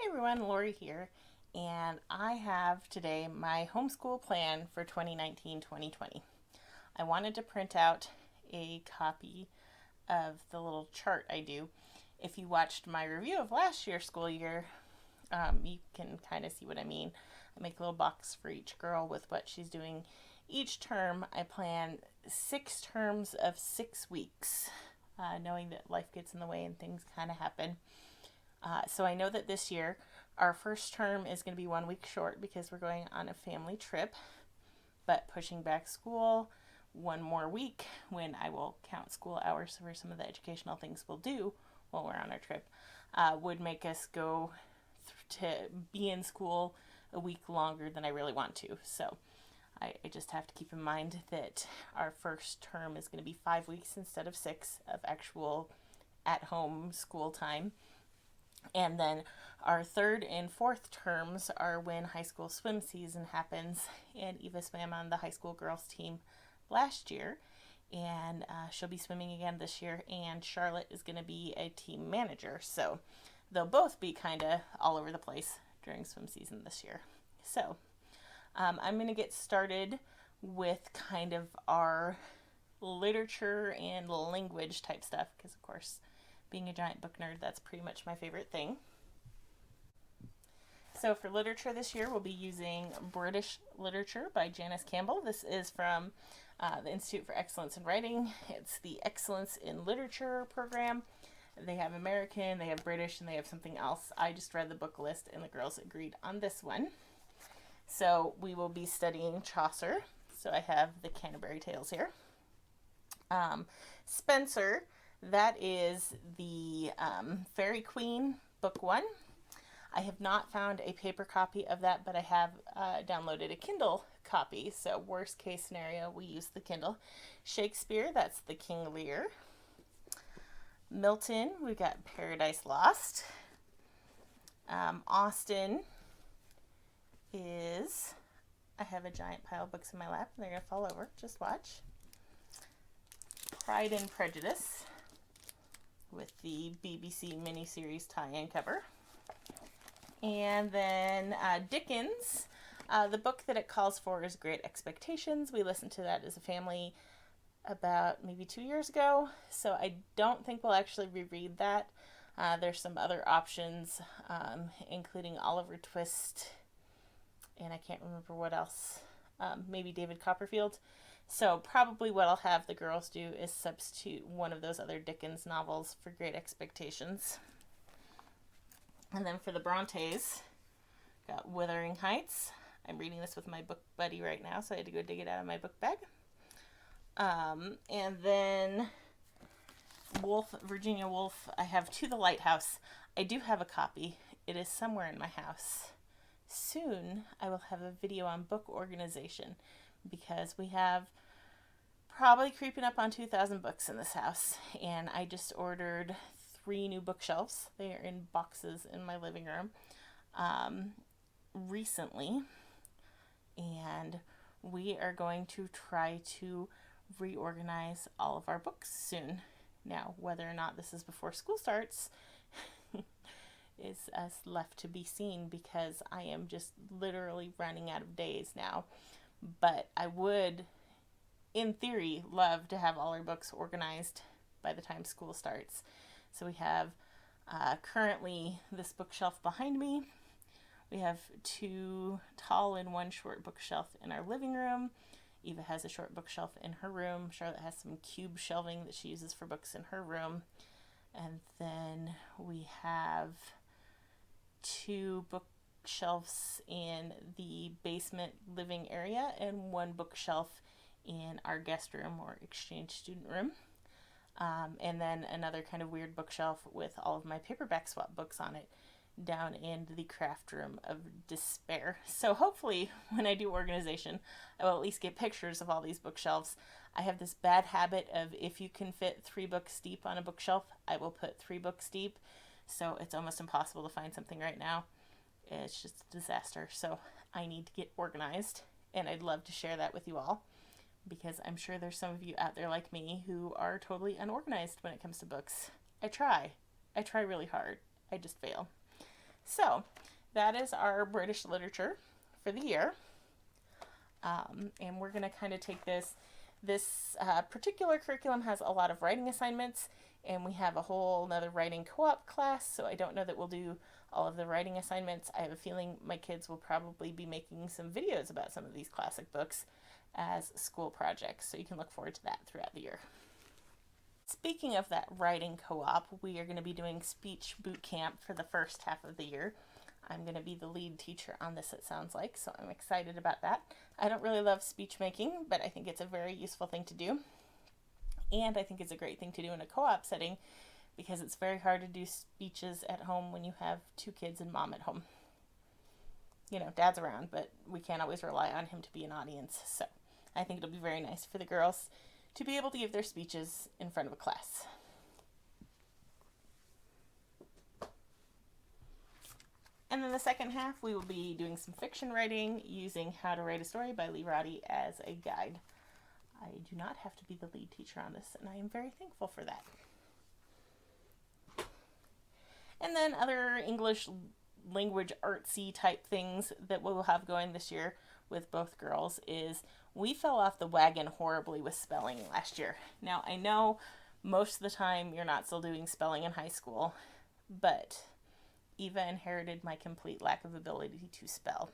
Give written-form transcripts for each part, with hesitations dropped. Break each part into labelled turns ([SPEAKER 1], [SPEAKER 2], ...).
[SPEAKER 1] Everyone, Lori here, and I have today my homeschool plan for 2019-2020. I wanted to print out a copy of the little chart I do. If you watched my review of last year's school year, you can kind of see what I mean. I make a little box for each girl with what she's doing each term. I plan 6 terms of 6 weeks, knowing that life gets in the way and things kind of happen. So I know that this year our first term is going to be 1 week short because we're going on a family trip, but pushing back school 1 more week when I will count school hours for some of the educational things we'll do while we're on our trip would make us go to be in school a week longer than I really want to. So I just have to keep in mind that our first term is going to be 5 weeks instead of 6 of actual at-home school time. And then our third and fourth terms are when high school swim season happens. And Eva swam on the high school girls team last year, and she'll be swimming again this year. And Charlotte is going to be a team manager. So they'll both be kind of all over the place during swim season this year. So I'm going to get started with kind of our literature and language type stuff because, of course, being a giant book nerd, that's pretty much my favorite thing. So for literature this year, we'll be using British Literature by Janice Campbell. This is from the Institute for Excellence in Writing. It's the Excellence in Literature program. They have American, they have British, and they have something else. I just read the book list, and the girls agreed on this one. So we will be studying Chaucer. So I have the Canterbury Tales here. Spenser, that is the Fairy Queen, Book 1. I have not found a paper copy of that, but I have downloaded a Kindle copy. So worst case scenario, we use the Kindle. Shakespeare, that's the King Lear. Milton, we've got Paradise Lost. Austen is, I have a giant pile of books in my lap, and they're going to fall over. Just watch. Pride and Prejudice, with the BBC miniseries tie-in cover. And then Dickens, the book that it calls for is Great Expectations. We listened to that as a family about maybe 2 years ago, so I don't think we'll actually reread that. There's some other options, including Oliver Twist, and I can't remember what else, maybe David Copperfield. So probably what I'll have the girls do is substitute one of those other Dickens novels for Great Expectations. And then for the Brontes, got Wuthering Heights. I'm reading this with my book buddy right now, so I had to go dig it out of my book bag. And then Virginia Woolf, I have To the Lighthouse. I do have a copy. It is somewhere in my house. Soon, I will have a video on book organization, because we have probably creeping up on 2,000 books in this house, and I just ordered 3 new bookshelves. They are in boxes in my living room recently, and we are going to try to reorganize all of our books soon. Now, whether or not this is before school starts is left to be seen, because I am just literally running out of days now. But I would, in theory, love to have all our books organized by the time school starts. So we have currently this bookshelf behind me. We have 2 tall and 1 short bookshelf in our living room. Eva has a short bookshelf in her room. Charlotte has some cube shelving that she uses for books in her room. And then we have 2 bookshelves in the basement living area and 1 bookshelf in our guest room or exchange student room. And then another kind of weird bookshelf with all of my paperback swap books on it down in the craft room of despair. So hopefully when I do organization, I will at least get pictures of all these bookshelves. I have this bad habit of, if you can fit 3 books deep on a bookshelf, I will put 3 books deep. So it's almost impossible to find something right now. It's just a disaster. So I need to get organized, and I'd love to share that with you all, because I'm sure there's some of you out there like me who are totally unorganized when it comes to books. I try really hard. I just fail. So that is our British literature for the year. And we're going to kind of take this particular curriculum has a lot of writing assignments, and we have a whole another writing co-op class, so I don't know that we'll do all of the writing assignments. I have a feeling my kids will probably be making some videos about some of these classic books as school projects, so you can look forward to that throughout the year. Speaking of that writing co-op, we are going to be doing speech boot camp for the first half of the year. I'm going to be the lead teacher on this, it sounds like, so I'm excited about that. I don't really love speech making, but I think it's a very useful thing to do. And I think it's a great thing to do in a co-op setting because it's very hard to do speeches at home when you have 2 kids and mom at home. You know, dad's around, but we can't always rely on him to be an audience. So I think it'll be very nice for the girls to be able to give their speeches in front of a class. And then the second half, we will be doing some fiction writing using How to Write a Story by Lee Roddy as a guide. I do not have to be the lead teacher on this, and I am very thankful for that. And then other English language artsy type things that we'll have going this year with both girls is we fell off the wagon horribly with spelling last year. Now, I know most of the time you're not still doing spelling in high school, but Eva inherited my complete lack of ability to spell.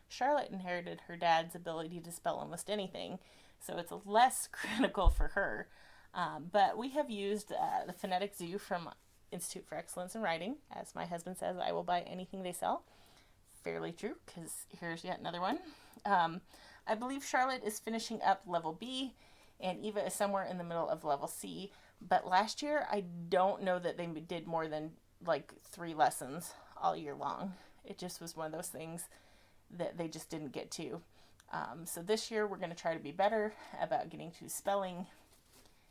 [SPEAKER 1] Charlotte inherited her dad's ability to spell almost anything, so it's less critical for her. But we have used the Phonetic Zoo from Institute for Excellence in Writing. As my husband says, I will buy anything they sell. Fairly true, because here's yet another one. I believe Charlotte is finishing up level B, and Eva is somewhere in the middle of level C. But last year, I don't know that they did more than like 3 lessons all year long. It just was one of those things that they just didn't get to. So this year we're going to try to be better about getting to spelling,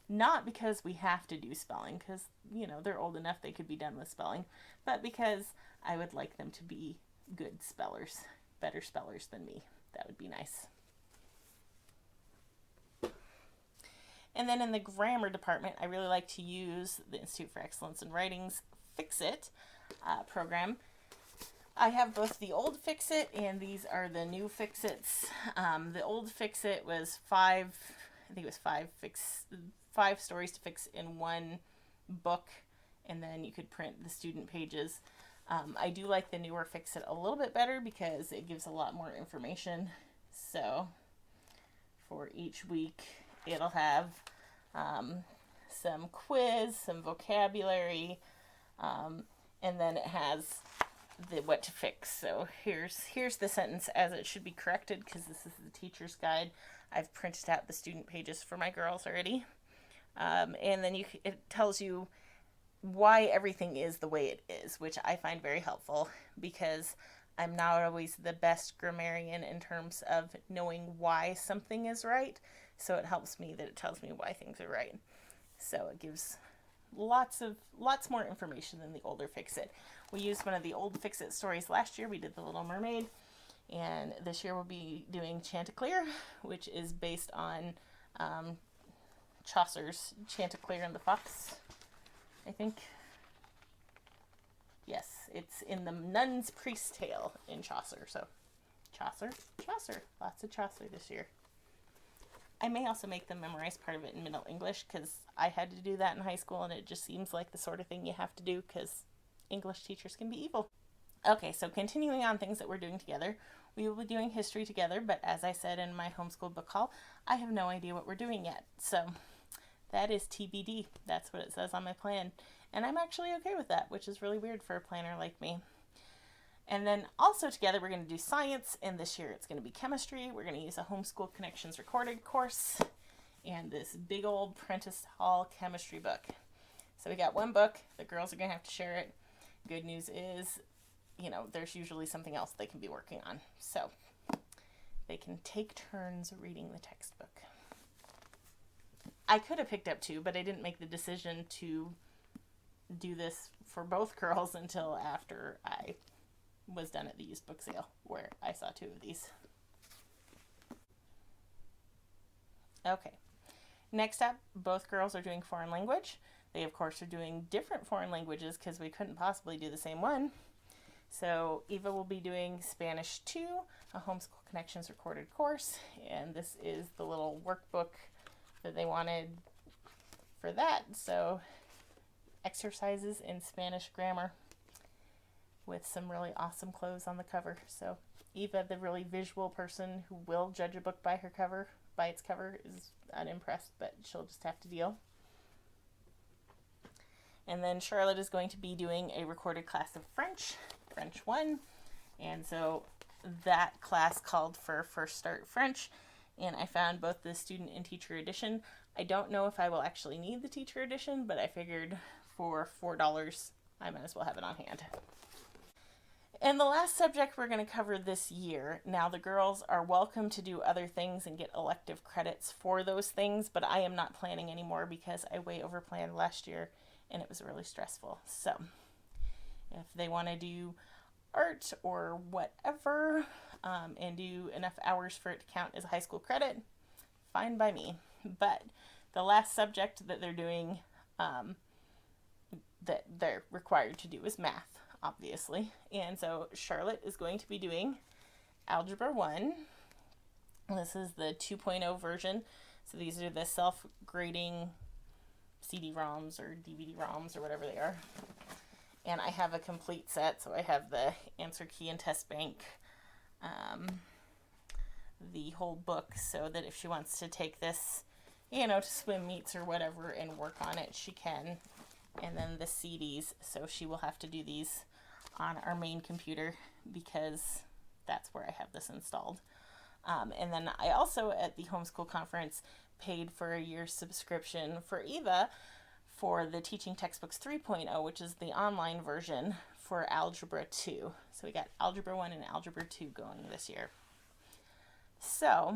[SPEAKER 1] not because we have to do spelling, because, you know, they're old enough they could be done with spelling, but because I would like them to be good spellers, better spellers than me. That would be nice. And then in the grammar department, I really like to use the Institute for Excellence in Writing's Fix-It program. I have both the old Fix-It and these are the new Fix-Its. The old Fix-It was 5 stories to fix in one book, and then you could print the student pages. I do like the newer Fix-It a little bit better because it gives a lot more information. So for each week, it'll have some quiz, some vocabulary, and then it has the what to fix. So here's the sentence as it should be corrected, because this is the teacher's guide. I've printed out the student pages for my girls already. And then it tells you why everything is the way it is, which I find very helpful because I'm not always the best grammarian in terms of knowing why something is right. So it helps me that it tells me why things are right. So it gives lots more information than the older Fix-It. We used one of the old Fix-It stories last year. We did The Little Mermaid, and this year we'll be doing Chanticleer, which is based on Chaucer's Chanticleer and the Fox, I think. Yes, it's in the Nun's Priest's Tale in Chaucer. So Chaucer, lots of Chaucer this year. I may also make them memorize part of it in Middle English because I had to do that in high school, and it just seems like the sort of thing you have to do because English teachers can be evil. Okay, so continuing on things that we're doing together, we will be doing history together, but as I said in my homeschool book haul, I have no idea what we're doing yet. So that is TBD. That's what it says on my plan. And I'm actually okay with that, which is really weird for a planner like me. And then also together we're going to do science, and this year it's going to be chemistry. We're going to use a Homeschool Connections recorded course and this big old Prentice Hall chemistry book. So we got one book. The girls are going to have to share it. Good news is, there's usually something else they can be working on. So they can take turns reading the textbook. I could have picked up 2, but I didn't make the decision to do this for both girls until after I was done at the used book sale, where I saw 2 of these. Okay. Next up, both girls are doing foreign language. They, of course, are doing different foreign languages because we couldn't possibly do the same one. So Eva will be doing Spanish 2, a Homeschool Connections recorded course, and this is the little workbook that they wanted for that. So exercises in Spanish grammar with some really awesome clothes on the cover. So Eva, the really visual person who will judge a book by its cover, is unimpressed, but she'll just have to deal. And then Charlotte is going to be doing a recorded class of French 1. And so that class called for First Start French, and I found both the student and teacher edition. I don't know if I will actually need the teacher edition, but I figured for $4, I might as well have it on hand. And the last subject we're going to cover this year, now the girls are welcome to do other things and get elective credits for those things, but I am not planning anymore because I way overplanned last year and it was really stressful. So if they want to do art or whatever and do enough hours for it to count as a high school credit, fine by me. But the last subject that they're doing that they're required to do is math, obviously. And so Charlotte is going to be doing Algebra 1. This is the 2.0 version. So these are the self-grading CD-ROMs or DVD-ROMs or whatever they are. And I have a complete set. So I have the answer key and test bank, the whole book, so that if she wants to take this, to swim meets or whatever and work on it, she can. And then the CDs, so she will have to do these on our main computer because that's where I have this installed. And then I also, at the homeschool conference, paid for a year's subscription for Eva for the Teaching Textbooks 3.0, which is the online version for Algebra 2. So we got Algebra 1 and Algebra 2 going this year. So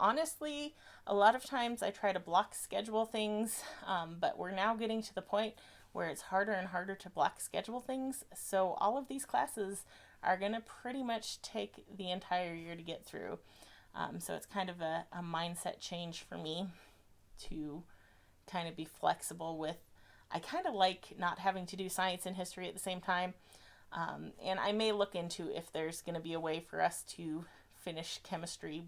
[SPEAKER 1] honestly, a lot of times I try to block schedule things, but we're now getting to the point where it's harder and harder to block schedule things. So all of these classes are going to pretty much take the entire year to get through. So it's kind of a mindset change for me to kind of be flexible with, I kind of like not having to do science and history at the same time. And I may look into if there's going to be a way for us to finish chemistry,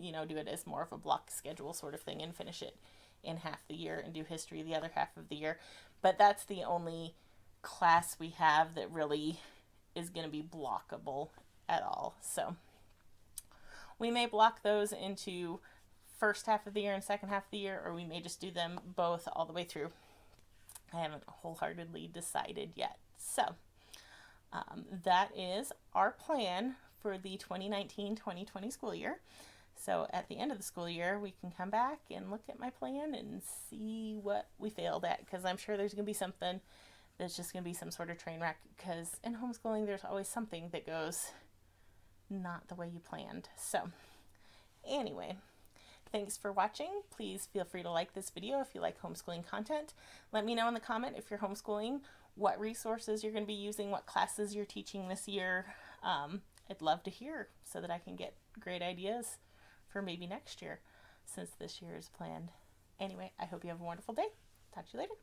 [SPEAKER 1] do it as more of a block schedule sort of thing and finish it in half the year and do history the other half of the year. But that's the only class we have that really is going to be blockable at all. So we may block those into first half of the year and second half of the year, or we may just do them both all the way through. I haven't wholeheartedly decided yet. So that is our plan for the 2019-2020 school year. So at the end of the school year, we can come back and look at my plan and see what we failed at, because I'm sure there's going to be something that's just going to be some sort of train wreck, because in homeschooling, there's always something that goes not the way you planned. So anyway, thanks for watching. Please feel free to like this video if you like homeschooling content. Let me know in the comment if you're homeschooling, what resources you're going to be using, what classes you're teaching this year. I'd love to hear so that I can get great ideas for maybe next year, since this year is planned. Anyway, I hope you have a wonderful day. Talk to you later.